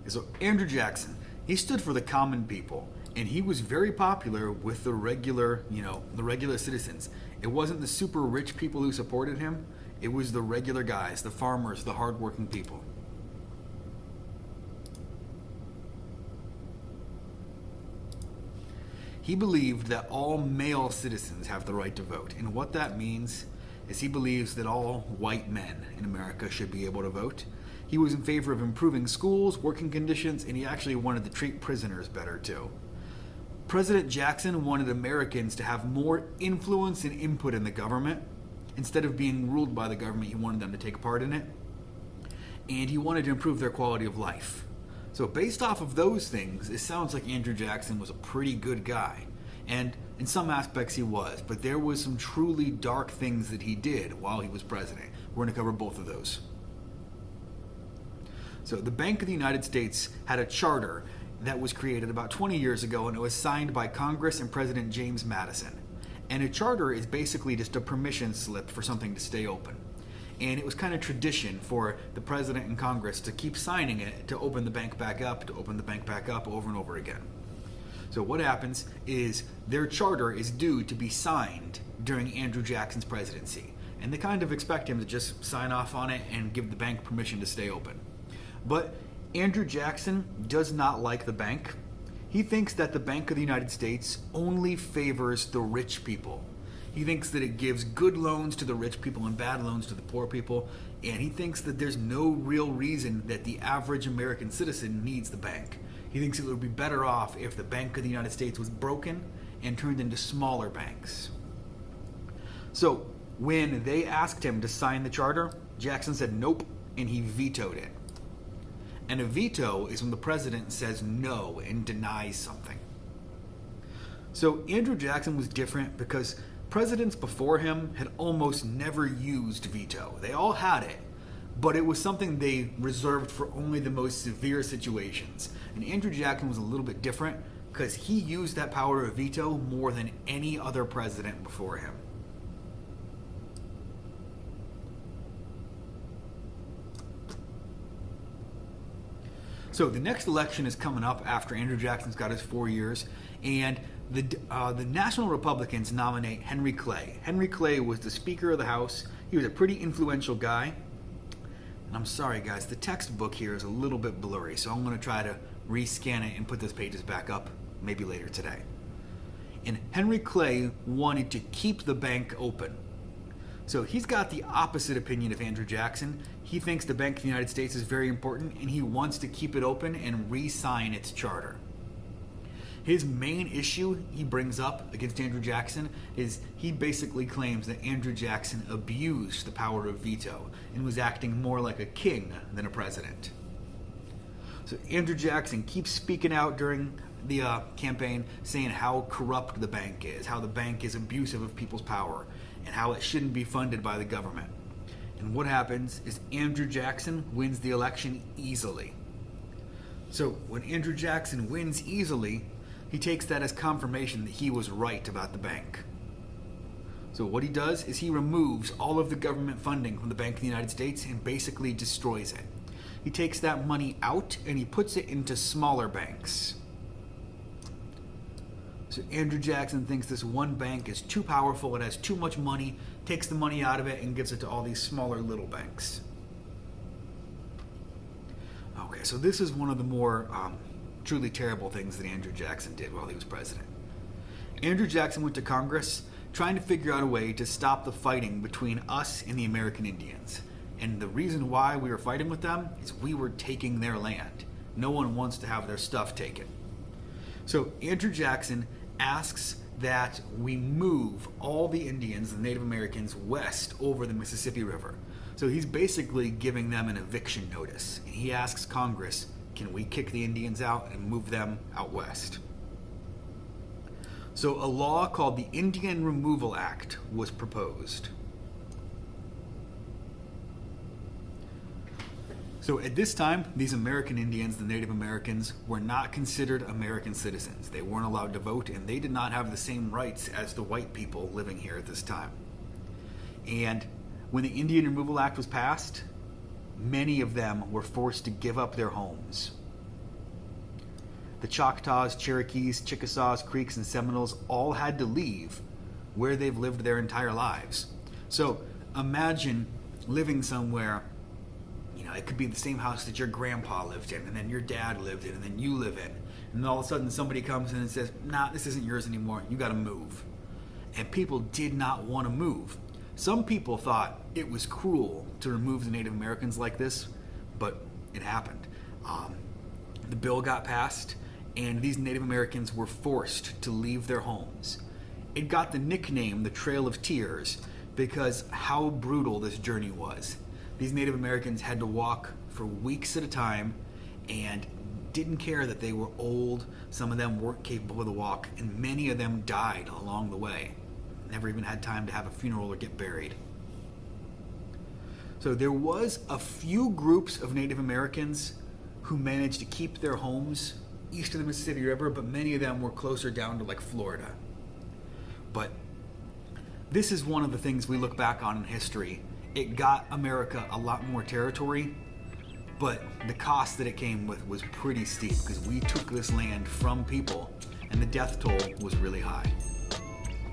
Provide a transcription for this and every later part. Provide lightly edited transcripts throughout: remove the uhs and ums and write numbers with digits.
So Andrew Jackson, he stood for the common people, and he was very popular with the regular, the regular citizens. It wasn't the super rich people who supported him. It was the regular guys, the farmers, the hardworking people. He believed that all male citizens have the right to vote, and what that means is he believes that all white men in America should be able to vote. He was in favor of improving schools, working conditions, and he actually wanted to treat prisoners better too. President Jackson wanted Americans to have more influence and input in the government. Instead of being ruled by the government, he wanted them to take part in it. And he wanted to improve their quality of life. So based off of those things, it sounds like Andrew Jackson was a pretty good guy. And in some aspects he was, but there was some truly dark things that he did while he was president. We're going to cover both of those. So the Bank of the United States had a charter that was created about 20 years ago, and it was signed by Congress and President James Madison. And a charter is basically just a permission slip for something to stay open. And it was kind of tradition for the president and Congress to keep signing it to open the bank back up, over and over again. So what happens is their charter is due to be signed during Andrew Jackson's presidency. And they kind of expect him to just sign off on it and give the bank permission to stay open. But Andrew Jackson does not like the bank. He thinks that the Bank of the United States only favors the rich people. He thinks that it gives good loans to the rich people and bad loans to the poor people. And he thinks that there's no real reason that the average American citizen needs the bank. He thinks it would be better off if the Bank of the United States was broken and turned into smaller banks. So when they asked him to sign the charter, Jackson said nope, and he vetoed it. And a veto is when the president says no and denies something. So Andrew Jackson was different because presidents before him had almost never used veto. They all had it, but it was something they reserved for only the most severe situations. And Andrew Jackson was a little bit different because he used that power of veto more than any other president before him. So the next election is coming up after Andrew Jackson's got his 4 years, and the National Republicans nominate Henry Clay. Henry Clay was the Speaker of the House. He was a pretty influential guy. And I'm sorry, guys, the textbook here is a little bit blurry, so I'm going to try to rescan it and put those pages back up maybe later today. And Henry Clay wanted to keep the bank open. So he's got the opposite opinion of Andrew Jackson. He thinks the Bank of the United States is very important, and he wants to keep it open and re-sign its charter. His main issue he brings up against Andrew Jackson is he basically claims that Andrew Jackson abused the power of veto and was acting more like a king than a president. So Andrew Jackson keeps speaking out during the campaign saying how corrupt the bank is, how the bank is abusive of people's power, and how it shouldn't be funded by the government. And what happens is Andrew Jackson wins the election easily. So when Andrew Jackson wins easily, he takes that as confirmation that he was right about the bank. So what he does is he removes all of the government funding from the Bank of the United States and basically destroys it. He takes that money out and he puts it into smaller banks. So Andrew Jackson thinks this one bank is too powerful, it has too much money, takes the money out of it and gives it to all these smaller little banks. Okay, so this is one of the more truly terrible things that Andrew Jackson did while he was president. Andrew Jackson went to Congress trying to figure out a way to stop the fighting between us and the American Indians. And the reason why we were fighting with them is we were taking their land. No one wants to have their stuff taken. So Andrew Jackson asks that we move all the Indians, the Native Americans, west over the Mississippi River. So he's basically giving them an eviction notice. And he asks Congress, can we kick the Indians out and move them out west? So a law called the Indian Removal Act was proposed. So at this time, these American Indians, the Native Americans, were not considered American citizens. They weren't allowed to vote, and they did not have the same rights as the white people living here at this time. And when the Indian Removal Act was passed, many of them were forced to give up their homes. The Choctaws, Cherokees, Chickasaws, Creeks, and Seminoles all had to leave where they've lived their entire lives. So imagine living somewhere, it could be the same house that your grandpa lived in, and then your dad lived in, and then you live in. And all of a sudden somebody comes in and says, nah, this isn't yours anymore. You got to move. And people did not want to move. Some people thought it was cruel to remove the Native Americans like this, but it happened. The bill got passed, and these Native Americans were forced to leave their homes. It got the nickname the Trail of Tears because how brutal this journey was. These Native Americans had to walk for weeks at a time and didn't care that they were old. Some of them weren't capable of the walk, and many of them died along the way. Never even had time to have a funeral or get buried. So there was a few groups of Native Americans who managed to keep their homes east of the Mississippi River, but many of them were closer down to like Florida. But this is one of the things we look back on in history. It got America a lot more territory, but the cost that it came with was pretty steep because we took this land from people and the death toll was really high.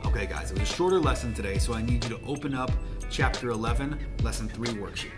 Okay guys, it was a shorter lesson today, so I need you to open up chapter 11, lesson 3 worksheet.